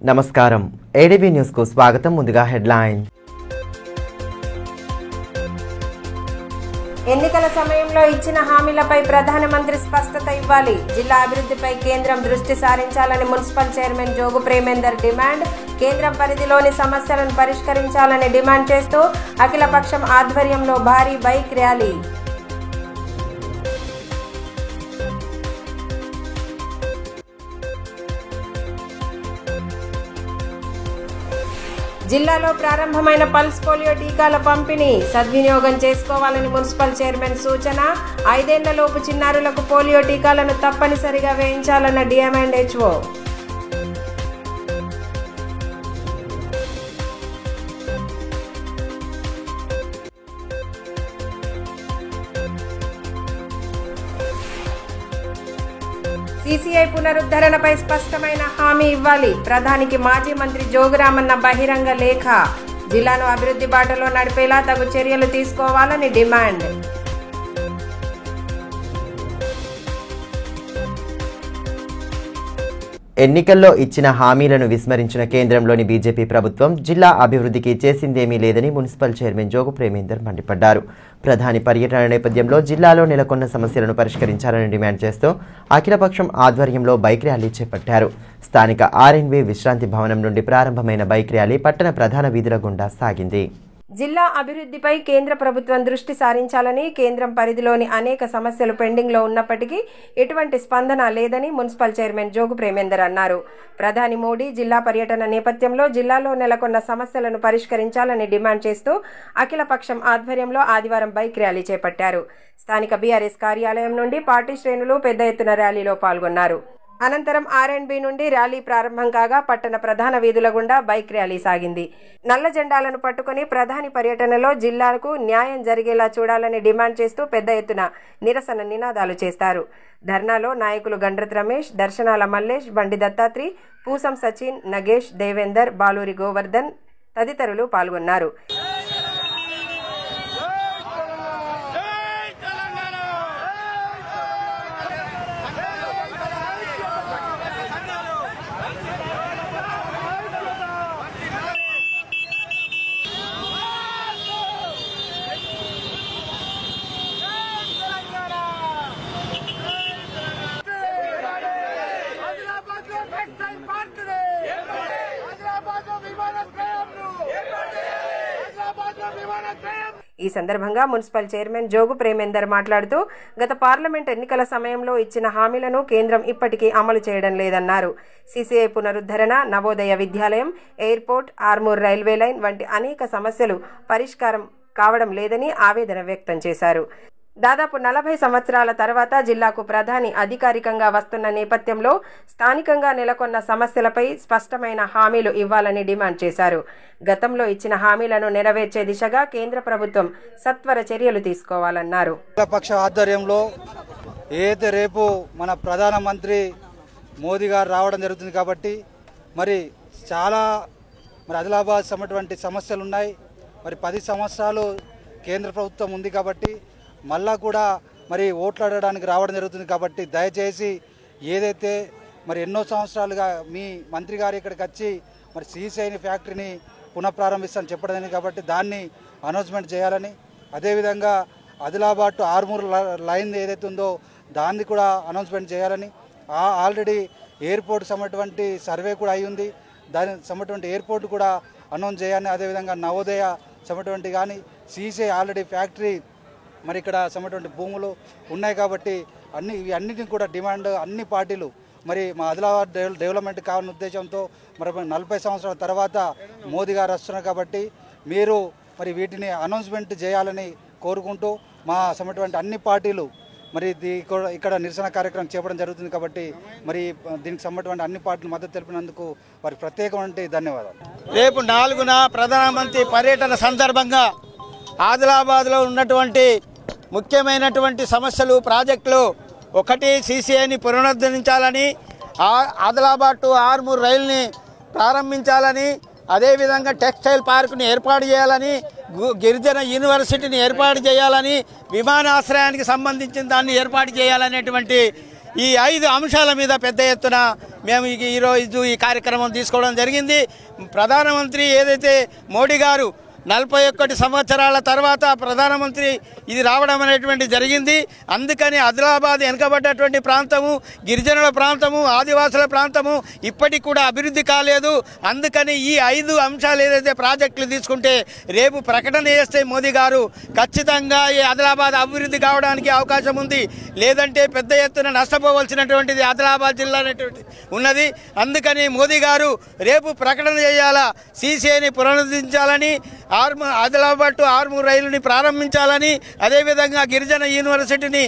నమస్కారం ADB news కు స్వాగతం. ముందుగా హెడ్లైన్. ఎన్నికల సమయంలో ఇచ్చిన హామీలపై ప్రధానమంత్రి స్పష్టత ఇవ్వాలి. జిల్లా అభివృద్ధిపై కేంద్రం దృష్టి సారించాలని municipal chairman Jogu Premender demand. కేంద్రం పరిధిలోని సమస్యలను పరిష్కరించాలని డిమాండ్ చేస్తూ అఖిలపక్షం ఆధ్వర్యంలో భారీ బైక్ ర్యాలీ. జిల్లాలో ప్రారంభమైన పల్స్ పోలియో టీకాల పంపిణీ సద్వినియోగం చేసుకోవాలని మున్సిపల్ చైర్మన్ సూచన. 5 ఏళ్లలోపు చిన్నారులకు పోలియో టీకాలను తప్పనిసరిగా వేయించాలన్న డిఎంఎండ్హెచ్ఓ. సీసీఐ పునరుద్ధరణపై స్పష్టమైన హామీ ఇవ్వాలి. ప్రధానికి మాజీ మంత్రి జోగురామన్న బహిరంగ లేఖ. జిల్లాను అభివృద్ధి బాటలో నడిపేలా తగు చర్యలు తీసుకోవాలని డిమాండ్. ఎన్నికల్లో ఇచ్చిన హామీలను విస్మరించిన కేంద్రంలోని బీజేపీ ప్రభుత్వం జిల్లా అభివృద్ధికి చేసిందేమీ లేదని మున్సిపల్ చైర్మన్ జోగు ప్రేమేందర్ మండిపడ్డారు. ప్రధాని పర్యటన నేపథ్యంలో జిల్లాలో నెలకొన్న సమస్యలను పరిష్కరించాలని డిమాండ్ చేస్తూ అఖిలపక్షం ఆధ్వర్యంలో బైక్ ర్యాలీ చేపట్టారు. స్థానిక ఆర్ఎన్బి విశ్రాంతి భవనం నుండి ప్రారంభమైన బైక్ ర్యాలీ పట్టణ ప్రధాన వీధుల గుండా సాగింది. జిల్లా అభివృద్ధిపై కేంద్ర ప్రభుత్వం దృష్టి సారించాలని, కేంద్రం పరిధిలోని అనేక సమస్యలు పెండింగ్లో ఉన్నప్పటికీ ఎటువంటి స్పందన లేదని మున్సిపల్ చైర్మన్ జోగు ప్రేమేందర్ అన్నారు. ప్రధాని మోడీ జిల్లా పర్యటన నేపథ్యంలో జిల్లాలో నెలకొన్న సమస్యలను పరిష్కరించాలని డిమాండ్ చేస్తూ అఖిలపక్షం ఆధ్వర్యంలో ఆదివారం బైక్ ర్యాలీ చేపట్టారు. స్థానిక బీఆర్ఎస్ కార్యాలయం నుండి పార్టీ శ్రేణులు పెద్ద ఎత్తున ర్యాలీలో పాల్గొన్నారు. అనంతరం ఆర్ఎన్బి నుండి ర్యాలీ ప్రారంభం కాగా పట్టణ ప్రధాన వీధుల గుండా బైక్ ర్యాలీ సాగింది. నల్ల జెండాలను పట్టుకుని ప్రధాని పర్యటనలో జిల్లాకు న్యాయం జరిగేలా చూడాలని డిమాండ్ చేస్తూ పెద్ద ఎత్తున నిరసన నినాదాలు చేస్తారు. ధర్నాలో నాయకులు గండ్రత్ రమేష్, దర్శనాల మల్లేష్, బండి దత్తాత్రి, పూసం సచిన్, నగేష్, దేవేందర్, బాలూరి గోవర్ధన్ తదితరులు పాల్గొన్నారు. ఈ సందర్భంగా మున్సిపల్ చైర్మన్ జోగు ప్రేమేందర్ మాట్లాడుతూ గత పార్లమెంట్ ఎన్నికల సమయంలో ఇచ్చిన హామీలను కేంద్రం ఇప్పటికీ అమలు చేయడం లేదన్నారు. సీసీఐ పునరుద్ధరణ, నవోదయ విద్యాలయం, ఎయిర్పోర్ట్, ఆర్మూర్ రైల్వే లైన్ వంటి అనేక సమస్యలు పరిష్కారం కావడం లేదని ఆవేదన వ్యక్తం చేశారు. దాదాపు 40 సంవత్సరాల తర్వాత జిల్లాకు ప్రధాని అధికారికంగా వస్తున్న నేపథ్యంలో స్థానికంగా నెలకొన్న సమస్యలపై స్పష్టమైన హామీలు ఇవ్వాలని డిమాండ్ చేశారు. గతంలో ఇచ్చిన హామీలను నెరవేర్చే దిశగా కేంద్ర ప్రభుత్వం సత్వర చర్యలు తీసుకోవాలన్నారు. పక్ష ఆధ్వర్యంలో ఏదైతే రేపు మన ప్రధానమంత్రి మోదీ గారు రావడం జరుగుతుంది కాబట్టి చాలా ఆదిలాబాద్ సమైనటువంటి సమస్యలు ఉన్నాయి. 10 సంవత్సరాలు కేంద్ర ప్రభుత్వం ఉంది కాబట్టి మళ్ళా కూడా ఓట్లాడడానికి రావడం జరుగుతుంది కాబట్టి దయచేసి ఏదైతే ఎన్నో సంవత్సరాలుగా మీ మంత్రి గారు ఇక్కడికి వచ్చి సీసీఐ ఫ్యాక్టరీని పునఃప్రారంభిస్తానని చెప్పడం కాబట్టి దాన్ని అనౌన్స్మెంట్ చేయాలని, అదేవిధంగా ఆదిలాబాద్ టు ఆర్మూర్ లైన్ ఏదైతే ఉందో దాన్ని కూడా అనౌన్స్మెంట్ చేయాలని, ఆల్రెడీ ఎయిర్పోర్ట్ సమైనటువంటి సర్వే కూడా అయి ఉంది, దాని సమైనటువంటి ఎయిర్పోర్ట్ కూడా అనౌన్స్ చేయాలని, అదేవిధంగా నవోదయ సమైనటువంటి కానీ సీసీఐ ఆల్రెడీ ఫ్యాక్టరీ ఇక్కడ సమైనటువంటి భూములు ఉన్నాయి కాబట్టి ఇవన్నిటిని కూడా డిమాండ్ అన్ని పార్టీలు మా ఆదిలాబాద్ డెవలప్మెంట్ కావాలనే ఉద్దేశంతో 40 సంవత్సరాల తర్వాత మోదీ గారు వస్తున్నారు కాబట్టి మీరు వీటిని అనౌన్స్మెంట్ చేయాలని కోరుకుంటూ మా సమైనటువంటి అన్ని పార్టీలు ఇక్కడ నిరసన కార్యక్రమం చేపట్టడం జరుగుతుంది కాబట్టి దీనికి సంబంధించిన అన్ని పార్టీలు మద్దతు తెలిపినందుకు వారికి ప్రత్యేకమైన ధన్యవాదాలు. రేపు 4న ప్రధానమంత్రి పర్యటన సందర్భంగా ఆదిలాబాద్లో ఉన్నటువంటి ముఖ్యమైనటువంటి సమస్యలు, ప్రాజెక్టులు, ఒకటి సీసీఐని పునరుద్ధరించాలని, ఆదిలాబాద్ టు ఆర్మూర్ రైలుని ప్రారంభించాలని, అదేవిధంగా టెక్స్టైల్ పార్కుని ఏర్పాటు చేయాలని, గిరిజన యూనివర్సిటీని ఏర్పాటు చేయాలని, విమానాశ్రయానికి సంబంధించిన దాన్ని ఏర్పాటు చేయాలనేటువంటి ఈ 5 అంశాల మీద పెద్ద ఎత్తున మేము ఈరోజు ఈ కార్యక్రమం తీసుకోవడం జరిగింది. ప్రధానమంత్రి ఏదైతే మోడీ గారు 41 సంవత్సరాల తర్వాత ప్రధానమంత్రి ఇది రావడం అనేటువంటి జరిగింది. అందుకని ఆదిలాబాద్ వెనుకబడ్డటువంటి ప్రాంతము, గిరిజనుల ప్రాంతము, ఆదివాసుల ప్రాంతము ఇప్పటికి కూడా అభివృద్ధి కాలేదు. అందుకని ఈ 5 అంశాలు ఏదైతే ప్రాజెక్టులు తీసుకుంటే రేపు ప్రకటన చేస్తే మోదీ గారు ఖచ్చితంగా ఈ ఆదిలాబాద్ అభివృద్ధి కావడానికి అవకాశం ఉంది. లేదంటే పెద్ద ఎత్తున నష్టపోవలసినటువంటిది ఆదిలాబాద్ జిల్లా అనేటువంటి ఉన్నది. అందుకని మోదీ గారు రేపు ప్రకటన చేయాలా, సీసీఐని పునరుద్ధరించాలని, ఆదిలాబాద్ టు ఆర్మూర్ రైలుని ప్రారంభించాలని, అదేవిధంగా గిరిజన యూనివర్సిటీని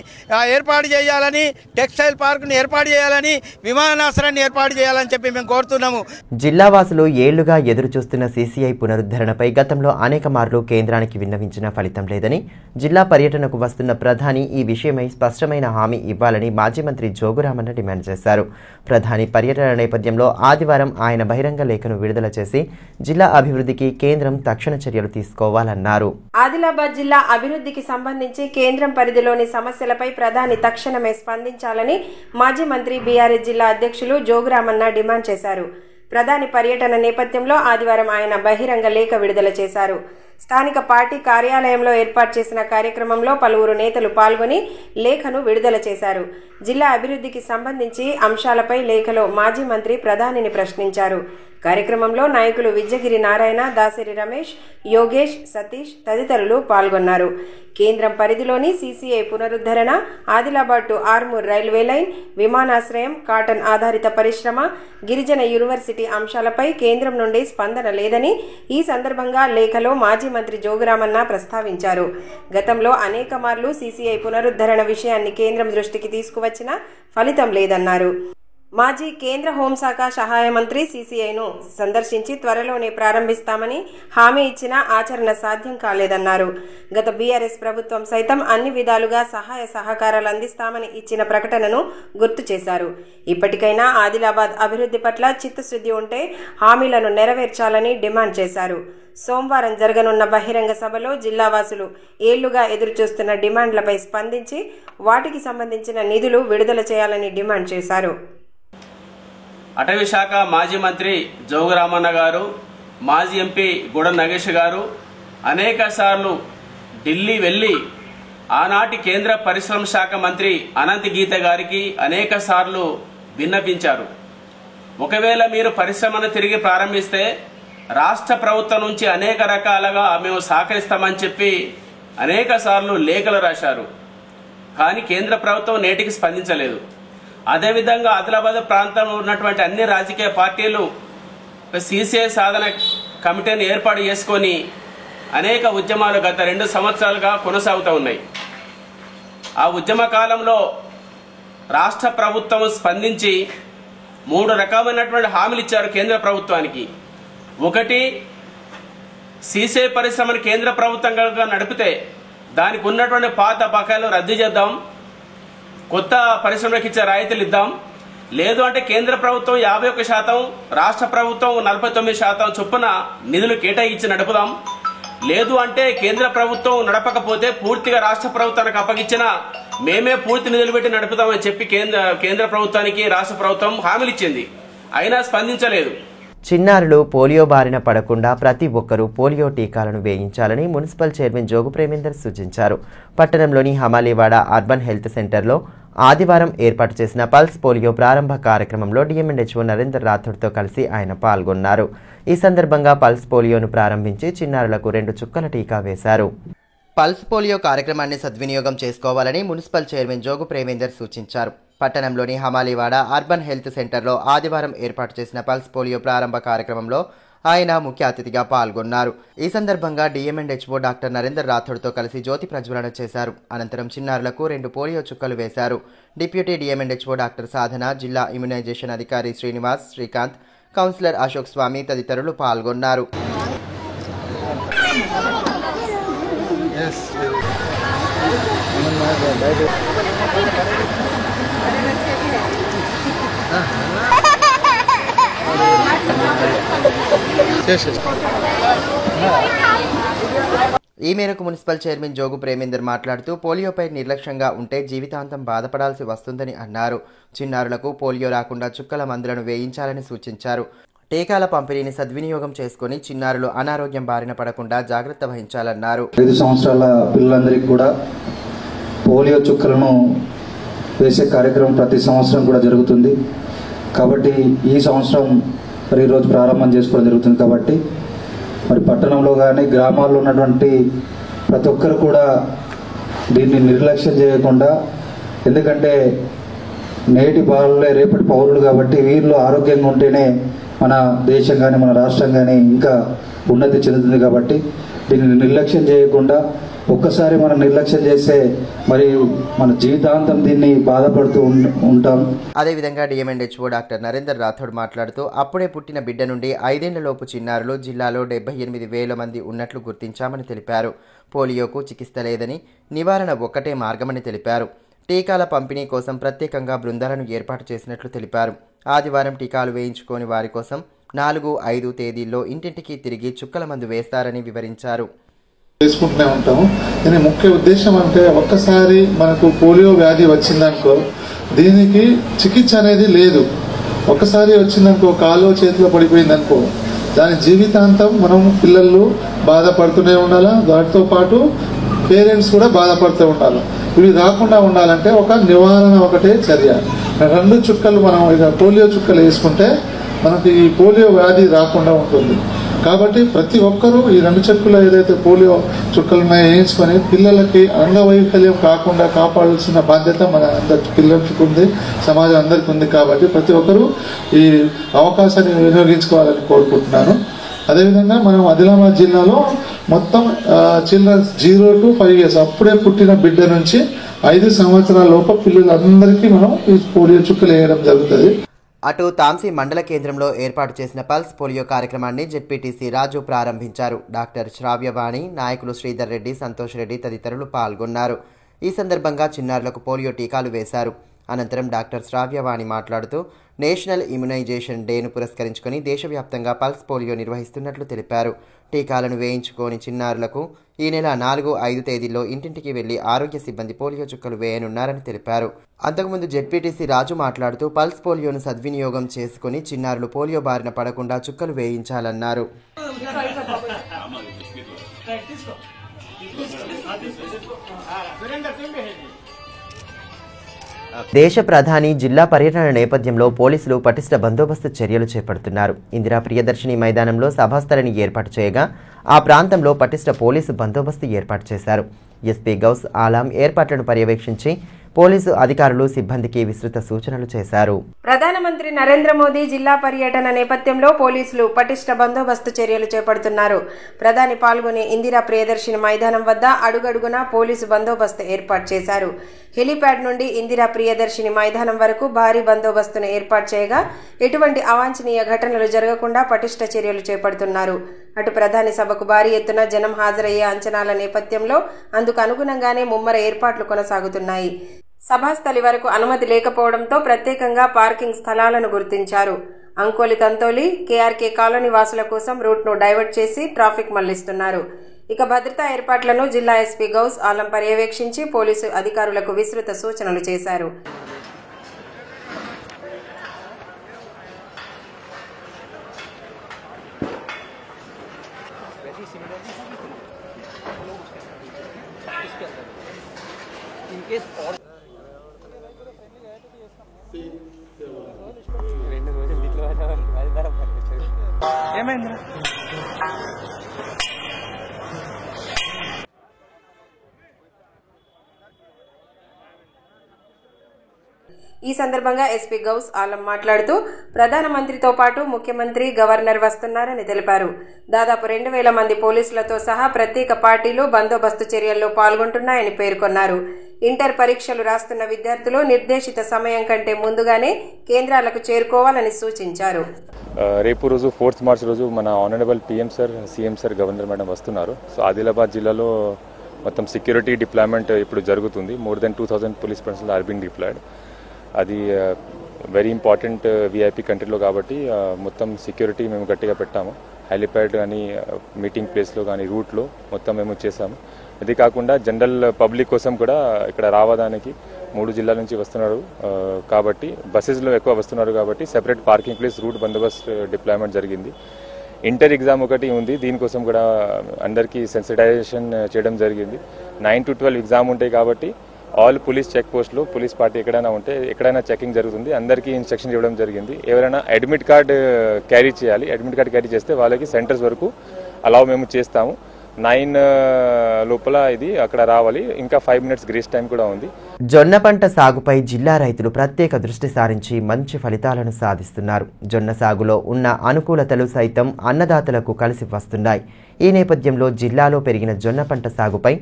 ఏర్పాటు చేయాలని, టెక్స్టైల్ పార్కుని ఏర్పాటు చేయాలని, విమానాశ్రయాన్ని ఏర్పాటు చేయాలని చెప్పి మేము కోరుతున్నాము. జిల్లావాసులు ఏళ్లుగా ఎదురు చూస్తున్న సీసీఐ పునరుద్ధరణపై గతంలో అనేక మార్లు కేంద్రానికి విన్నవించిన ఫలితం లేదని, జిల్లా పర్యటనకు వస్తున్న ప్రధాని ఈ విషయమై స్పష్టమైన హామీ ఇవ్వాలని మాజీ మంత్రి జోగురామన్న డిమాండ్ చేశారు. ప్రధాని పర్యటన నేపథ్యంలో ఆదివారం ఆయన బహిరంగ లేఖను విడుదల చేసి జిల్లా అభివృద్ధికి కేంద్రం తక్షణ చర్యలు తీసుకోవాలన్నారు. ఆదిలాబాద్ జిల్లా అభివృద్ధికి సంబంధించి కేంద్రం పరిధిలోని సమస్యలపై ప్రధాని తక్షణమే స్పందించాలని మాజీ మంత్రి బీఆర్ఎస్ జిల్లా అధ్యక్షులు జోగురామన్న డిమాండ్ చేశారు. ప్రధాని పర్యటన నేపథ్యంలో ఆదివారం ఆయన బహిరంగ లేఖ విడుదల చేశారు. స్థానిక పార్టీ కార్యాలయంలో ఏర్పాటు చేసిన కార్యక్రమంలో పలువురు నేతలు పాల్గొని లేఖను విడుదల చేశారు. జిల్లా అభివృద్ధికి సంబంధించి అంశాలపై లేఖలో మాజీ మంత్రి ప్రధానిని ప్రశ్నించారు. కార్యక్రమంలో నాయకులు విద్యగిరి నారాయణ, దాసరి రమేష్, యోగేష్, సతీష్ తదితరులు పాల్గొన్నారు. కేంద్రం పరిధిలోని సీసీఐ పునరుద్ధరణ, Adilabad to Armoor railway line, విమానాశ్రయం, కాటన్ ఆధారిత పరిశ్రమ, గిరిజన యూనివర్సిటీ అంశాలపై కేంద్రం నుండి స్పందన లేదని ఈ సందర్భంగా లేఖలో మాజీ మంత్రి జోగురామన్న ప్రస్తావించారు. గతంలో అనేక మార్లు సీసీఐ పునరుద్ధరణ విషయాన్ని కేంద్రం దృష్టికి తీసుకువచ్చినా ఫలితం లేదన్నారు. మాజీ కేంద్ర హోంశాఖ సహాయ మంత్రి సీసీఐను సందర్శించి త్వరలోనే ప్రారంభిస్తామని హామీ ఇచ్చినా ఆచరణ సాధ్యం కాలేదన్నారు. గత బీఆర్ఎస్ ప్రభుత్వం సైతం అన్ని విధాలుగా సహాయ సహకారాలు అందిస్తామని ఇచ్చిన ప్రకటనను గుర్తు చేశారు. ఇప్పటికైనా ఆదిలాబాద్ అభివృద్ధి పట్ల చిత్తశుద్ధి ఉంటే హామీలను నెరవేర్చాలని డిమాండ్ చేశారు. సోమవారం జరగనున్న బహిరంగ సభలో జిల్లావాసులు ఏళ్లుగా ఎదురుచూస్తున్న డిమాండ్లపై స్పందించి వాటికి సంబంధించిన నిధులు విడుదల చేయాలని డిమాండ్ చేశారు. అటవీ శాఖ మాజీ మంత్రి జోగురామన్న గారు, మాజీ ఎంపీ గూడ నగేష్ గారు అనేక సార్లు ఢిల్లీ వెళ్లి ఆనాటి కేంద్ర పరిశ్రమ శాఖ మంత్రి అనంత్ గీత గారికి అనేక సార్లు విన్నపించారు. ఒకవేళ మీరు పరిశ్రమను తిరిగి ప్రారంభిస్తే రాష్ట్ర ప్రభుత్వం నుంచి అనేక రకాలుగా మేము సహకరిస్తామని చెప్పి అనేక సార్లు లేఖలు రాశారు. కానీ కేంద్ర ప్రభుత్వం నేటికి స్పందించలేదు. అదేవిధంగా ఆదిలాబాద్ ప్రాంతంలో ఉన్నటువంటి అన్ని రాజకీయ పార్టీలు సీసీఐ సాధన కమిటీని ఏర్పాటు చేసుకొని అనేక ఉద్యమాలు గత 2 సంవత్సరాలుగా కొనసాగుతూ ఉన్నాయి. ఆ ఉద్యమ కాలంలో రాష్ట్ర ప్రభుత్వం స్పందించి 3 రకమైనటువంటి హామీలు ఇచ్చారు కేంద్ర ప్రభుత్వానికి. ఒకటి, సీసీఐ పరిశ్రమను కేంద్ర ప్రభుత్వంగా నడిపితే దానికి ఉన్నటువంటి పాత బకాయిలు రద్దు చేద్దాం, కొత్త పరిశ్రమలకు ఇచ్చే రాయితీలు ఇద్దాం. లేదు అంటే కేంద్ర ప్రభుత్వం 51%, రాష్ట్ర ప్రభుత్వం 49% చొప్పున నిధులు కేటాయించి నడుపుదాం. లేదు అంటే కేంద్ర ప్రభుత్వం నడపకపోతే పూర్తిగా రాష్ట్ర ప్రభుత్వానికి అప్పగించిన మేమే పూర్తి నిధులు పెట్టి నడుపుదామని చెప్పి కేంద్ర ప్రభుత్వానికి రాష్ట్ర ప్రభుత్వం హామీలు ఇచ్చింది. అయినా స్పందించలేదు. చిన్నారులు పోలియో బారిన పడకుండా ప్రతి ఒక్కరూ పోలియో టీకాలను వేయించాలని మున్సిపల్ చైర్మన్ జోగు ప్రేమేందర్ సూచించారు. పట్టణంలోని హమాలీవాడ అర్బన్ హెల్త్ సెంటర్లో ఆదివారం ఏర్పాటు చేసిన పల్స్ పోలియో ప్రారంభ కార్యక్రమంలో డిఎంఎన్హెచ్ఓ నరేందర్ రాథోడ్తో కలిసి ఆయన పాల్గొన్నారు. ఈ సందర్భంగా పల్స్ పోలియోను ప్రారంభించి చిన్నారులకు 2 చుక్కల టీకా వేశారు. పల్స్ పోలియో కార్యక్రమాన్ని సద్వినియోగం చేసుకోవాలని మున్సిపల్ చైర్మన్ జోగు ప్రేమేందర్ సూచించారు. పట్టణంలోని హమాలీవాడ అర్బన్ హెల్త్ సెంటర్లో ఆదివారం ఏర్పాటు చేసిన పల్స్ పోలియో ప్రారంభ కార్యక్రమంలో ఆయన ముఖ్య అతిథిగా పాల్గొన్నారు. ఈ సందర్భంగా డిఎంఎన్హెచ్ఓ డాక్టర్ నరేందర్ రాథోడ్తో కలిసి జ్యోతి ప్రజ్వలన చేశారు. అనంతరం చిన్నారులకు 2 పోలియో చుక్కలు వేశారు. డిప్యూటీ డిఎంఎన్హెచ్ఓ డాక్టర్ సాధన, జిల్లా ఇమ్యునైజేషన్ అధికారి శ్రీనివాస్, శ్రీకాంత్, కౌన్సిలర్ అశోక్ స్వామి తదితరులు పాల్గొన్నారు. ఈ మేరకు మున్సిపల్ చైర్మన్ జోగు ప్రేమేందర్ మాట్లాడుతూ పోలియోపై నిర్లక్ష్యంగా ఉంటే జీవితాంతం బాధపడాల్సి వస్తుందని అన్నారు. చిన్నారులకు పోలియో రాకుండా చుక్కల మందులను వేయించాలని సూచించారు. టీకాల పంపిణీని సద్వినియోగం చేసుకుని చిన్నారులు అనారోగ్యం బారిన పడకుండా జాగ్రత్త వహించాలన్నారు. 5 సంవత్సరాల పిల్లలందరికీ కూడా పోలియో చుక్కలను వేసే కార్యక్రమం ప్రతి సంవత్సరం కూడా జరుగుతుంది. కాబట్టి ఈ సంవత్సరం మరి ఈరోజు ప్రారంభం చేసుకోవడం జరుగుతుంది. కాబట్టి మరి పట్టణంలో కానీ గ్రామాల్లో ఉన్నటువంటి ప్రతి ఒక్కరు కూడా దీన్ని నిర్లక్ష్యం చేయకుండా, ఎందుకంటే నేటి బాలలే రేపటి పౌరులు కాబట్టి వీళ్ళు ఆరోగ్యంగా ఉంటేనే మన దేశం కానీ మన రాష్ట్రం కానీ ఇంకా ఉన్నతి చెందుతుంది. కాబట్టి దీన్ని నిర్లక్ష్యం చేయకుండా, ఒక్కసారి మనం నిర్లక్ష్యం చేస్తే మరి మన జీవితాంతం దీన్ని బాధపడుతూ ఉంటాం. అదేవిధంగా డిఎంఎండ్హెచ్ఓ డాక్టర్ నరేందర్ రాథోడ్ మాట్లాడుతూ అప్పుడే పుట్టిన బిడ్డ నుండి 5 ఏళ్లలోపు చిన్నారులు జిల్లాలో 78,000 మంది ఉన్నట్లు గుర్తించామని తెలిపారు. పోలియోకు చికిత్స లేదని, నివారణ ఒక్కటే మార్గమని తెలిపారు. టీకాల పంపిణీ కోసం ప్రత్యేకంగా బృందాలను ఏర్పాటు చేసినట్లు తెలిపారు. ఆదివారం టీకాలు వేయించుకోని వారి కోసం 4, 5 తేదీల్లో ఇంటింటికి తిరిగి చుక్కల మందు వేస్తారని వివరించారు. చేసుకుంటూనే ఉంటాము. దీని ముఖ్య ఉద్దేశం అంటే ఒక్కసారి మనకు పోలియో వ్యాధి వచ్చిందనుకో దీనికి చికిత్స అనేది లేదు. ఒక్కసారి వచ్చిందనుకో కాలో చేతిలో పడిపోయిందనుకో దాని జీవితాంతం మనం పిల్లలు బాధపడుతూనే ఉండాలా, దాటితో పాటు పేరెంట్స్ కూడా బాధపడుతూ ఉండాలి. ఇవి రాకుండా ఉండాలంటే ఒక నివారణ ఒకటే చర్య. 2 చుక్కలు మనం ఇక పోలియో చుక్కలు వేసుకుంటే మనకి ఈ పోలియో వ్యాధి రాకుండా ఉంటుంది. కాబట్టి ప్రతి ఒక్కరూ ఈ 2 చుక్కలు ఏదైతే పోలియో చుక్కలు ఉన్నాయో వేయించుకొని పిల్లలకి అంగవైకల్యం కాకుండా కాపాడాల్సిన బాధ్యత మన అందరి పిల్లలకి ఉంది, సమాజం అందరికీ ఉంది. కాబట్టి ప్రతి ఒక్కరూ ఈ అవకాశాన్ని వినియోగించుకోవాలని కోరుకుంటున్నాను. అదేవిధంగా మనం ఆదిలాబాద్ జిల్లాలో మొత్తం చిల్డ్రన్స్ 0 to 5 years అప్పుడే పుట్టిన బిడ్డ నుంచి 5 సంవత్సరాల లోపు పిల్లలందరికీ మనం ఈ పోలియో చుక్కలు వేయడం జరుగుతుంది. అటు తాంసీ మండల కేంద్రంలో ఏర్పాటు చేసిన పల్స్ పోలియో కార్యక్రమాన్ని జెడ్పీటీసీ రాజు ప్రారంభించారు. డాక్టర్ శ్రావ్యవాణి, నాయకులు శ్రీధర్ రెడ్డి, సంతోష్ రెడ్డి తదితరులు పాల్గొన్నారు. ఈ సందర్భంగా చిన్నారులకు పోలియో టీకాలు వేశారు. అనంతరం డాక్టర్ శ్రావ్యవాణి మాట్లాడుతూ నేషనల్ ఇమ్యునైజేషన్ డేను పురస్కరించుకొని దేశవ్యాప్తంగా పల్స్ పోలియో నిర్వహిస్తున్నట్లు తెలిపారు. టీకాలను వేయించుకోని చిన్నారులకు ఈ నెల 4, 5 తేదీల్లో ఇంటింటికి వెళ్లి ఆరోగ్య సిబ్బంది పోలియో చుక్కలు వేయనున్నారని తెలిపారు. అంతకుముందు జెడ్పీటీసీ రాజు మాట్లాడుతూ పల్స్ పోలియోను సద్వినియోగం చేసుకుని చిన్నారులు పోలియో బారిన పడకుండా చుక్కలు వేయించాలన్నారు. దేశ ప్రధాని జిల్లా పర్యటన నేపథ్యంలో పోలీసులు పటిష్ట బందోబస్తు చర్యలు చేపడుతున్నారు. ఇందిరా ప్రియదర్శిని మైదానంలో సభాస్థలిని ఏర్పాటు చేయగా ఆ ప్రాంతంలో పటిష్ట పోలీసు బందోబస్తు ఏర్పాటు చేశారు. ఎస్పీ గౌస్ ఆలాం ఏర్పాట్లను పర్యవేక్షించి పోలీసు అధికారులు సిబ్బందికి విస్తృత సూచనలు చేశారు. ప్రధానమంత్రి నరేంద్ర మోదీ జిల్లా పర్యటన నేపథ్యంలో పోలీసులు పటిష్ట బందోబస్తు చర్యలు చేపడుతున్నారు. ప్రధాని పాల్గొనే ఇందిరా ప్రియదర్శిని మైదానం వద్ద అడుగడుగునా పోలీసు బందోబస్తు ఏర్పాటు చేశారు. హెలీప్యాడ్ నుండి ఇందిరా ప్రియదర్శిని మైదానం వరకు భారీ బందోబస్తును ఏర్పాటు చేయగా ఎటువంటి అవాంఛనీయ ఘటనలు జరగకుండా పటిష్ట చర్యలు చేపడుతున్నారు. అటు ప్రధాని సభకు భారీ ఎత్తున జనం హాజరయ్యే అంచనాల నేపథ్యంలో అందుకు అనుగుణంగానే ముమ్మర ఏర్పాట్లు కొనసాగుతున్నాయి. సభాస్థలి వరకు అనుమతి లేకపోవడంతో ప్రత్యేకంగా పార్కింగ్ స్థలాలను గుర్తించారు. అంకోలి తంతోలి, కేఆర్కే కాలనీ వాసుల కోసం రూట్ను డైవర్ట్ చేసి ట్రాఫిక్ మళ్లిస్తున్నారు. ఇక భద్రతా ఏర్పాట్లను జిల్లా ఎస్పీ గౌస్ ఆలం పర్యవేక్షించి పోలీసు అధికారులకు విస్తృత సూచనలు చేశారు. ఈ సందర్భంగా ఎస్పీ గౌస్ ఆలం మాట్లాడుతూ ప్రధానమంత్రితో పాటు ముఖ్యమంత్రి, గవర్నర్ వస్తున్నారని తెలిపారు. దాదాపు 2,000 మంది పోలీసులతో సహా ప్రత్యేక పార్టీలు బందోబస్తు చర్యల్లో పాల్గొంటున్నాయని పేర్కొన్నారు. ఇంటర్ పరీక్షలు రాస్తున్న విద్యార్థులు నిర్దేశిత సమయం కంటే ముందుగానే కేంద్రాలకు చేరుకోవాలని సూచించారు. రేపు రోజు 4th మార్చ్ రోజు మన honourable PM sir, CM sir, governor madam వస్తున్నారు. సో ఆదిలాబాద్ జిల్లాలో మొత్తం సెక్యూరిటీ డిప్లాయ్మెంట్ ఇప్పుడు జరుగుతుంది. More than 2,000 police personnel are being deployed. అది వెరీ ఇంపార్టెంట్ విఐపి కంట్రీలో కాబట్టి మొత్తం సెక్యూరిటీ మేము గట్టిగా పెట్టాము. హెలిప్యాడ్ కానీ మీటింగ్ ప్లేస్లో కానీ రూట్లో మొత్తం మేము చేసాము. ఇది కాకుండా జనరల్ పబ్లిక్ కోసం కూడా ఇక్కడ రావడానికి 3 జిల్లాల నుంచి వస్తున్నారు కాబట్టి బస్సెస్లో ఎక్కువ వస్తున్నారు కాబట్టి సెపరేట్ పార్కింగ్ ప్లేస్ రూట్ బందోబస్తు డిప్లాయ్మెంట్ జరిగింది. ఇంటర్ ఎగ్జామ్ ఒకటి ఉంది, దీనికోసం కూడా అందరికీ సెన్సిటైజేషన్ చేయడం జరిగింది. 9 to 12 ఎగ్జామ్ ఉంటాయి కాబట్టి ఆల్ పోలీస్ చెక్ పోస్ట్లో పోలీస్ పార్టీ ఎక్కడైనా ఉంటే ఎక్కడైనా చెకింగ్ జరుగుతుంది. అందరికీ ఇన్స్ట్రక్షన్ ఇవ్వడం జరిగింది. ఎవరైనా అడ్మిట్ కార్డ్ క్యారీ చేయాలి. అడ్మిట్ కార్డ్ క్యారీ చేస్తే వాళ్ళకి సెంటర్స్ వరకు అలౌ మేము చేస్తాము. 9 లోపల ఇది అక్కడ రావాలి. ఇంకా 5 minutes గ్రేస్ టైం కూడా ఉంది. జొన్న పంట సాగుపై జిల్లా రైతులు ప్రత్యేక దృష్టి సారించి మంచి ఫలితాలను సాధిస్తున్నారు. జొన్న సాగులో ఉన్న అనుకూలతలు సైతం అన్నదాతలకు కలిసి వస్తున్నాయి. ఈ నేపథ్యంలో జిల్లాలో పెరిగిన జొన్న పంట సాగుపై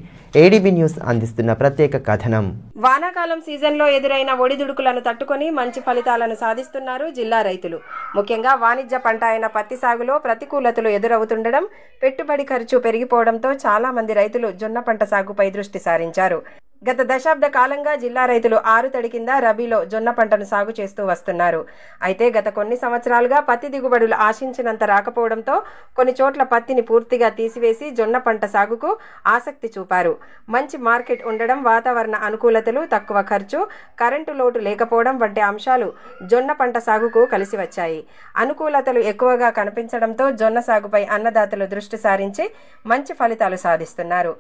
ఏడీబీ న్యూస్ అందిస్తున్న ప్రత్యేక కథనం. వానాకాలం సీజన్లో ఎదురైన ఒడిదుడుకులను తట్టుకొని మంచి ఫలితాలను సాధిస్తున్నారు జిల్లా రైతులు. ముఖ్యంగా వాణిజ్య పంట అయిన పత్తి సాగులో ప్రతికూలతలు ఎదురవుతుండడం, పెట్టుబడి ఖర్చు పెరిగిపోవడంతో చాలా మంది రైతులు జొన్న పంట సాగుపై దృష్టి సారించారు. గత దశాబ్ద కాలంగా జిల్లా రైతులు ఆరుతడి కింద రబీలో జొన్న పంటను సాగు చేస్తూ వస్తున్నారు. అయితే గత కొన్ని సంవత్సరాలుగా పత్తి దిగుబడులు ఆశించినంత రాకపోవడంతో కొన్ని చోట్ల పత్తిని పూర్తిగా తీసివేసి జొన్న పంట సాగుకు ఆసక్తి చూపారు. మంచి మార్కెట్ ఉండడం, వాతావరణ అనుకూలతలు, తక్కువ ఖర్చు, కరెంటు లోటు లేకపోవడం వంటి అంశాలు జొన్న పంట సాగుకు కలిసి వచ్చాయి. అనుకూలతలు ఎక్కువగా కనిపించడంతో జొన్న సాగుపై అన్నదాతలు దృష్టి సారించి మంచి ఫలితాలు సాధిస్తున్నారు.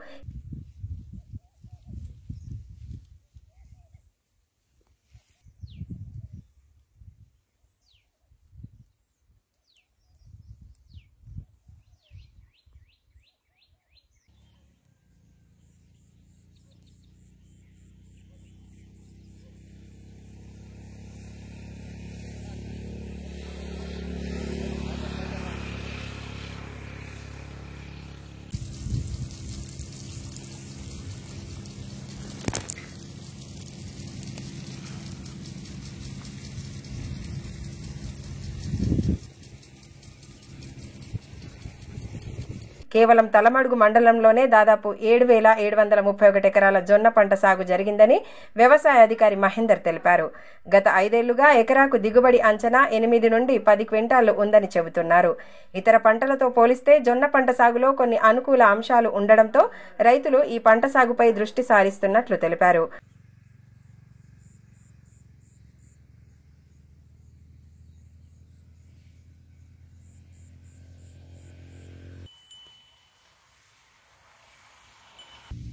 కేవలం తలమడుగు మండలంలోనే దాదాపు 7,731 ఎకరాల జొన్న పంట సాగు జరిగిందని వ్యవసాయ అధికారి మహేందర్ తెలిపారు. గత 5 ఏళ్లుగా ఎకరాకు దిగుబడి అంచనా 8 నుండి 10 క్వింటాళ్లు ఉందని చెబుతున్నారు. ఇతర పంటలతో పోలిస్తే జొన్న పంట సాగులో కొన్ని అనుకూల అంశాలు ఉండడంతో రైతులు ఈ పంట సాగుపై దృష్టి సారిస్తున్నట్లు తెలిపారు.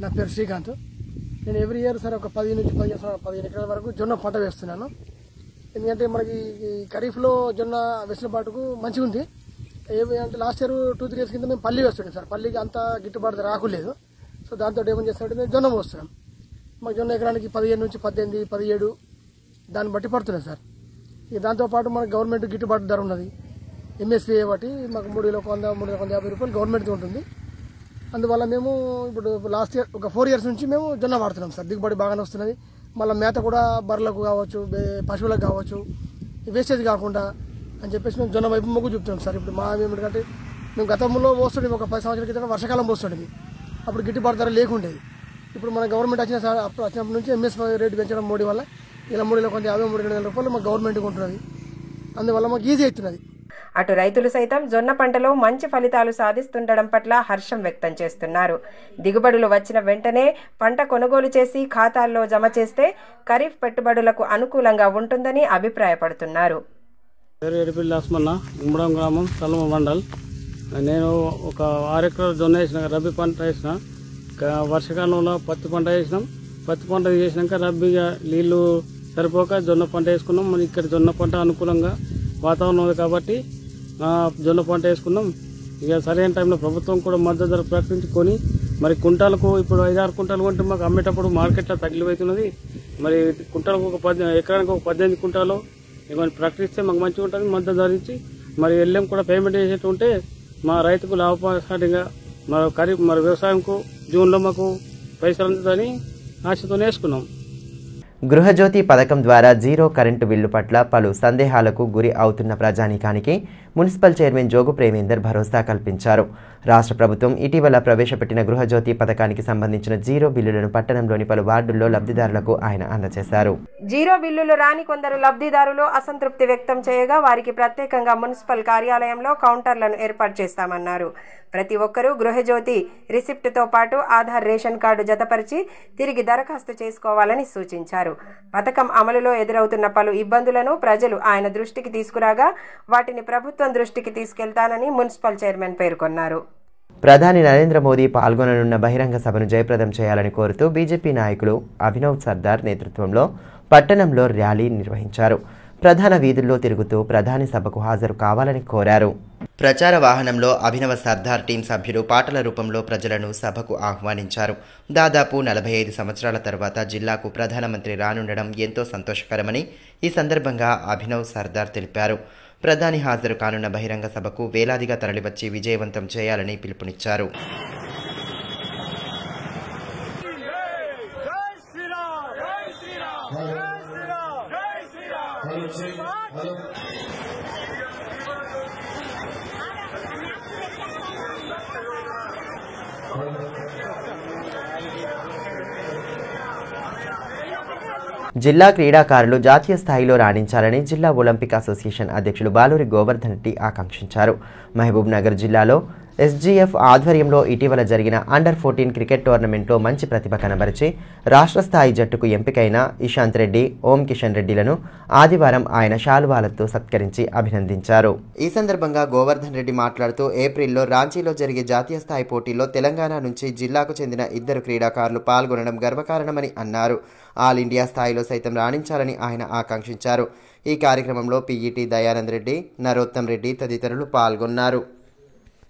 నా పేరు శ్రీకాంత్. నేను ఎవ్రీ ఇయర్ సార్ ఒక 10 నుంచి 15 ఎకరాల వరకు జొన్న పంట వేస్తున్నాను. ఎందుకంటే మనకి ఖరీఫ్లో జొన్న వెసులుబాటుకు మంచిగా ఉంది. అంటే లాస్ట్ ఇయర్ 2-3 years కింద మేము పల్లి వేస్తున్నాం సార్. పల్లికి అంత గిట్టుబాటు రాకులేదు. సో దాంతో ఏమని చేస్తామంటే మేము జొన్న పోస్తున్నాం. మాకు జొన్న ఎకరానికి 15 నుంచి 18, 17 దాన్ని బట్టి పడుతున్నాయి సార్. ఇక దాంతోపాటు మనకు గవర్నమెంట్ గిట్టుబాటు ధర ఉన్నది. ఎంఎస్పీ బట్టి మాకు 3,100, 3,150 రూపాయలు గవర్నమెంట్ ఉంటుంది. అందువల్ల మేము ఇప్పుడు లాస్ట్ ఇయర్ ఒక 4 years నుంచి మేము జొన్న వాడుతున్నాం సార్. దిగుబడి బాగానే వస్తున్నది. మళ్ళీ మేత కూడా బర్రెలకు కావచ్చు, పశువులకు కావచ్చు, వేస్టేజ్ కాకుండా అని చెప్పేసి మేము జొన్న వైపు మొగ్గు చూపుతున్నాం సార్. ఇప్పుడు మా ఏమిటంటే మేము గతంలో పోస్తుండే ఒక 10 సంవత్సరాల క్రితం వర్షాకాలం పోస్తుండే, అప్పుడు గిట్టుబాటు ధర లేకుండేది. ఇప్పుడు మన గవర్నమెంట్ వచ్చినప్పటి నుంచి ఎంఎస్పీ రేటు పెంచడం మోడీ వల్ల ఇలా 3,50, 3,200 రూపాయలు మాకు గవర్నమెంట్కి ఉంటున్నది. అందువల్ల మాకు ఈజీ అవుతున్నది. అటు రైతులు సైతం జొన్న పంటలో మంచి ఫలితాలు సాధిస్తుండడం పట్ల హర్షం వ్యక్తం చేస్తున్నారు. దిగుబడులు వచ్చిన వెంటనే పంట కొనుగోలు చేసి ఖాతాల్లో జమ చేస్తే ఖరీఫ్ పెట్టుబడులకు అనుకూలంగా ఉంటుందని అభిప్రాయపడుతున్నారు. గుమ్మడం గ్రామం, సల్మ మండల్. నేను ఒక 6 ఎకరాలు జొన్న వేసిన, రబీ పంట వేసిన. వర్షాకాలంలో పత్తి పంట వేసినాం. పత్తి పంట చేసినాక రబీగా నీళ్లు సరిపోక జొన్న పంట వేసుకున్నాం. మరి ఇక్కడ జొన్న పంట అనుకూలంగా వాతావరణం ఉంది కాబట్టి జొన్న పంట వేసుకున్నాం. ఇక సరైన టైంలో ప్రభుత్వం కూడా మద్దతు ధర ప్రకటించుకొని మరి కుంటాలకు ఇప్పుడు 5-6 కుంటాలు కొంటే మాకు అమ్మేటప్పుడు మార్కెట్లో తగిలిపోతున్నది. మరి కుంటాలకు ఎకరానికి ఒక 18 కుంటాలు ఇవన్నీ ప్రకటిస్తే మాకు మంచిగా ఉంటుంది. మద్దతు ధర ఇచ్చి మరి ఎల్ఎం కూడా పేమెంట్ చేసేట్టు ఉంటే మా రైతుకు లాభసాటిగా మరి వ్యవసాయంకు జూన్లో మాకు పైసలు అందుతుందని ఆశతో వేసుకున్నాం. గృహజ్యోతి పథకం ద్వారా జీరో కరెంటు బిల్లు పట్ల పలు సందేహాలకు గురి అవుతున్న ప్రజానీకానికి మున్సిపల్ చైర్మన్ జోగు ప్రేమేందర్ భరోసా కల్పించారు. రాష్ట్ర ప్రభుత్వం ఇటీవల ప్రవేశపెట్టిన గృహజ్యోతి పథకానికి సంబంధించిన జీరో బిల్లులను పట్టణంలోని పలు వార్డుల్లో లబ్ధిదారులకు ఆయన అందజేశారు. జీరో బిల్లులు రాని కొందరు లబ్ధిదారులు అసంతృప్తి వ్యక్తం చేయగా వారికి ప్రత్యేకంగా మున్సిపల్ కార్యాలయంలో కౌంటర్లను ఏర్పాటు చేస్తామన్నారు. ప్రతి ఒక్కరూ గృహజ్యోతి రిసిప్ట్తో పాటు ఆధార్ రేషన్ కార్డు జతపరిచి తిరిగి దరఖాస్తు చేసుకోవాలని సూచించారు. పథకం అమలులో ఎదురవుతున్న పలు ఇబ్బందులను ప్రజలు ఆయన దృష్టికి తీసుకురాగా వాటిని ప్రభుత్వం దృష్టికి తీసుకెళ్తానని మున్సిపల్ చైర్మన్ పేర్కొన్నారు. ప్రధాని నరేంద్ర మోదీ పాల్గొననున్న బహిరంగ సభను జయప్రదం చేయాలని కోరుతూ బీజేపీ నాయకులు అభినవ్ సర్దార్ నేతృత్వంలో పట్టణంలో ర్యాలీ నిర్వహించారు. ప్రధాన వీధుల్లో తిరుగుతూ ప్రధాని సభకు హాజరు కావాలని కోరారు. ప్రచార వాహనంలో అభినవ సర్దార్ టీం సభ్యులు పాటల రూపంలో ప్రజలను సభకు ఆహ్వానించారు. దాదాపు 45 సంవత్సరాల తర్వాత జిల్లాకు ప్రధానమంత్రి రానుండడం ఎంతో సంతోషకరమని ఈ సందర్భంగా అభినవ్ సర్దార్ తెలిపారు. ప్రధాని హాజరు కానున్న బహిరంగ సభకు వేలాదిగా తరలివచ్చి విజయవంతం చేయాలని పిలుపునిచ్చారు. జిల్లా క్రీడాకారులు జాతీయ స్థాయిలో రాణించాలని జిల్లా ఒలింపిక్ అసోసియేషన్ అధ్యక్షులు బాలూరి గోవర్ధన్ రెడ్డి ఆకాంక్షించారు. మహబూబ్ నగర్ జిల్లాలో ఎస్జీఎఫ్ ఆధ్వర్యంలో ఇటీవల జరిగిన అండర్-14 క్రికెట్ టోర్నమెంట్లో మంచి ప్రతిభ కనబరిచి రాష్ట్ర స్థాయి జట్టుకు ఎంపికైన ఇషాంత్ రెడ్డి, ఓం కిషన్ రెడ్డిలను ఆదివారం ఆయన శాలువాలతో సత్కరించి అభినందించారు. ఈ సందర్భంగా గోవర్ధన్ రెడ్డి మాట్లాడుతూ ఏప్రిల్లో రాంచీలో జరిగే జాతీయ స్థాయి పోటీల్లో తెలంగాణ నుంచి జిల్లాకు చెందిన 2 క్రీడాకారులు పాల్గొనడం గర్వకారణమని అన్నారు. ఆల్ ఇండియా స్థాయిలో సైతం రాణించాలని ఆయన ఆకాంక్షించారు. ఈ కార్యక్రమంలో పీఈటీ దయానంద్ రెడ్డి, నరోత్తం రెడ్డి తదితరులు పాల్గొన్నారు.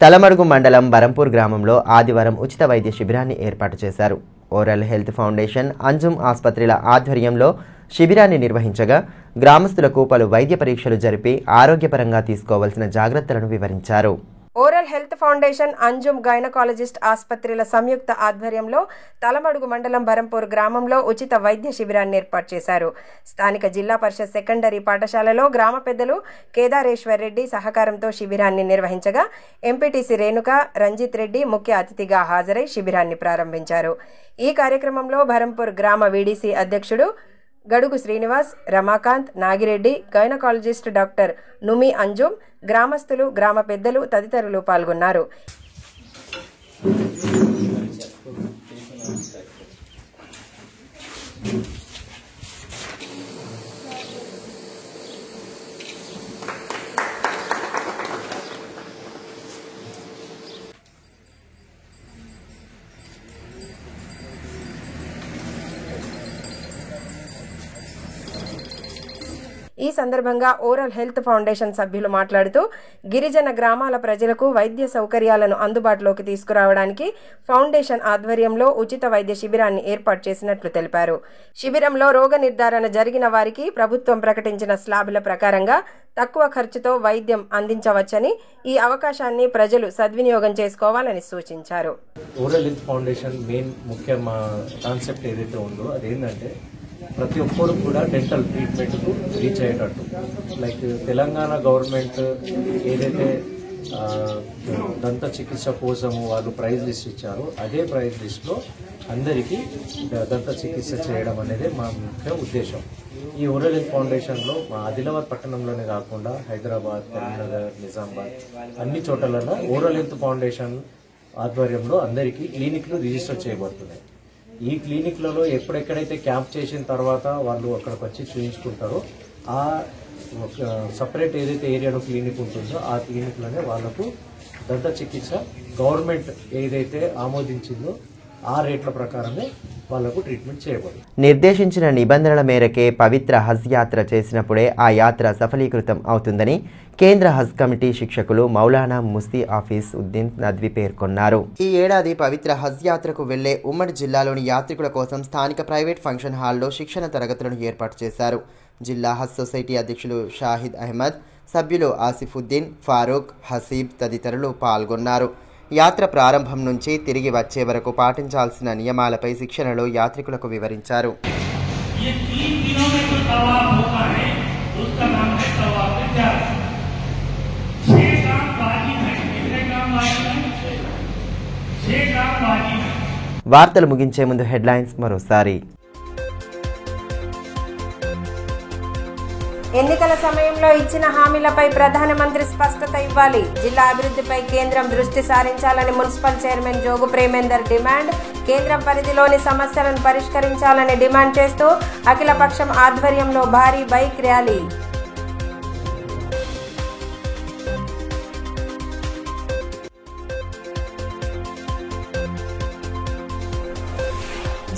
తలమడుగు మండలం బరంపూర్ గ్రామంలో ఆదివారం ఉచిత వైద్య శిబిరాన్ని ఏర్పాటు చేశారు. ఓరల్ హెల్త్ ఫౌండేషన్, అంజుమ్ ఆసుపత్రుల ఆధ్వర్యంలో శిబిరాన్ని నిర్వహించగా గ్రామస్తులకు పలు వైద్య పరీక్షలు జరిపి ఆరోగ్యపరంగా తీసుకోవాల్సిన జాగ్రత్తలను వివరించారు. Oral health foundation, Anjum gynaecologist ఆసుపత్రుల సంయుక్త ఆధ్వర్యంలో తలమడుగు మండలం బరంపూర్ గ్రామంలో ఉచిత వైద్య శిబిరాన్ని ఏర్పాటు చేశారు. స్థానిక జిల్లా పరిషత్ సెకండరీ పాఠశాలలో గ్రామ పెద్దలు కేదారేశ్వర్ రెడ్డి సహకారంతో శిబిరాన్ని నిర్వహించగా ఎంపీటీసీ రేణుక, రంజిత్ రెడ్డి ముఖ్య అతిథిగా హాజరై శిబిరాన్ని ప్రారంభించారు. ఈ కార్యక్రమంలో బరంపూర్ గ్రామ వీడీసీ అధ్యక్షుడు గడుగు శ్రీనివాస్, రమాకాంత్, నాగిరెడ్డి, గైనకాలజిస్ట్ డాక్టర్ నుమి అంజుమ్, గ్రామస్తులు, గ్రామ పెద్దలు తదితరులు పాల్గొన్నారు. ఈ సందర్భంగా ఓరల్ హెల్త్ ఫౌండేషన్ సభ్యులు మాట్లాడుతూ గిరిజన గ్రామాల ప్రజలకు వైద్య సౌకర్యాలను అందుబాటులోకి తీసుకురావడానికి ఫౌండేషన్ ఆధ్వర్యంలో ఉచిత వైద్య శిబిరాన్ని ఏర్పాటు చేసినట్లు తెలిపారు. శిబిరంలో రోగ నిర్ధారణ జరిగిన వారికి ప్రభుత్వం ప్రకటించిన స్లాబుల ప్రకారంగా తక్కువ ఖర్చుతో వైద్యం అందించవచ్చని, ఈ అవకాశాన్ని ప్రజలు సద్వినియోగం చేసుకోవాలని సూచించారు. ఓరల్ హెల్త్ ఫౌండేషన్ మెయిన్ ముఖ్య కాన్సెప్ట్ ఏదైతే ఉందో అదేంటంటే ప్రతి ఒక్కరు కూడా డెంటల్ ట్రీట్మెంట్కు రీచ్ అయ్యేటట్టు. లైక్ తెలంగాణ గవర్నమెంట్ ఏదైతే దంత చికిత్స కోసము వాళ్ళు ప్రైజ్ లిస్ట్ ఇచ్చారో అదే ప్రైజ్ లిస్ట్లో అందరికీ దంత చికిత్స చేయడం అనేది మా ముఖ్య ఉద్దేశం. ఈ ఓరల్ హెల్త్ ఫౌండేషన్లో మా ఆదిలాబాద్ పట్టణంలోనే కాకుండా హైదరాబాద్, కరీంనగర్, నిజామాబాద్ అన్ని చోట్లలో ఓరల్ హెల్త్ ఫౌండేషన్ ఆధ్వర్యంలో అందరికీ క్లినిక్లు రిజిస్టర్ చేయబడుతున్నాయి. ఈ క్లినిక్లలో ఎక్కడెక్కడైతే క్యాంప్ చేసిన తర్వాత వాళ్ళు అక్కడికి వచ్చి చూయించుకుంటారో ఆ సపరేట్ ఏదైతే ఏరియాలో క్లినిక్ ఉంటుందో ఆ క్లినిక్లోనే వాళ్లకు దంత చికిత్స గవర్నమెంట్ ఏదైతే ఆమోదించిందో ఆ రేట్ల ప్రకారమే వాళ్లకు ట్రీట్మెంట్ చేయబడుతుంది. నిర్దేశించిన నిబంధనల మేరకే పవిత్ర హజ్ యాత్ర చేసినప్పుడే ఆ యాత్ర సఫలీకృతం అవుతుందని కేంద్ర హజ్ కమిటీ శిక్షకులు మౌలానా ముఫ్తీ హఫీజ్ ఉద్దీన్ నద్వీ పేర్కొన్నారు. ఈ ఏడాది పవిత్ర హజ్ యాత్రకు వెళ్లే ఉమ్మడి జిల్లాలోని యాత్రికుల కోసం స్థానిక ప్రైవేట్ ఫంక్షన్ హాల్లో శిక్షణ తరగతులను ఏర్పాటు చేశారు. జిల్లా హజ్ సొసైటీ అధ్యక్షులు షాహిద్ అహ్మద్, సభ్యులు ఆసిఫుద్దీన్, ఫారూక్, హసీబ్ తదితరులు పాల్గొన్నారు. యాత్ర ప్రారంభం నుంచి తిరిగి వచ్చే వరకు పాటించాల్సిన నియమాలపై శిక్షణలో యాత్రికులకు వివరించారు. ये వార్తలు ముగించే ముందు హెడ్లైన్స్ మరోసారి. ఎన్నికల సమయంలో ఇచ్చిన హామీలపై ప్రధానమంత్రి స్పష్టత ఇవ్వాలి. జిల్లా అభివృద్ధిపై కేంద్రం దృష్టి సారించాలని municipal chairman Jogu Premender demand. కేంద్రం పరిధిలోని సమస్యలను పరిష్కరించాలని డిమాండ్ చేస్తూ అఖిలపక్షం ఆధ్వర్యంలో భారీ బైక్ ర్యాలీ.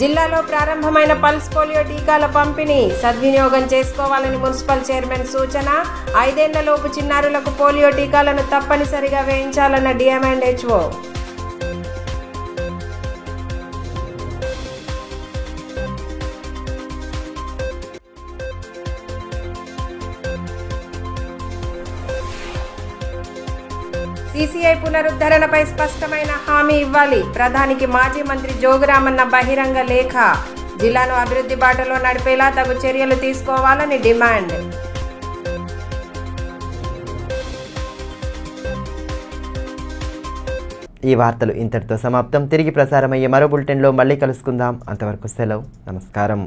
జిల్లాలో ప్రారంభమైన పల్స్ పోలియో టీకాల పంపిణీ సద్వినియోగం చేసుకోవాలని మున్సిపల్ చైర్మన్ సూచన. 5 ఏళ్లలోపు చిన్నారులకు పోలియో టీకాలను తప్పనిసరిగా వేయించాలన్న డిఎంఎండ్హెచ్ఓ. సీసీఐ పునరుద్ధరణపై స్పష్టమైన హామీ ఇవ్వాలి. ప్రధానికి మాజీ మంత్రి జోగురామన్న బహిరంగ లేఖ. జిల్లాను అభివృద్ధి బాటలో నడిపేలా తగు చర్యలు తీసుకోవాలని డిమాండ్. ఈ వార్తలు ఇంతటితో సమాప్తం. తిరిగి ప్రసారమయ్యే మరో బులెటిన్లో మళ్ళీ కలుసుకుందాం. అంతవరకు సెలవు. నమస్కారం.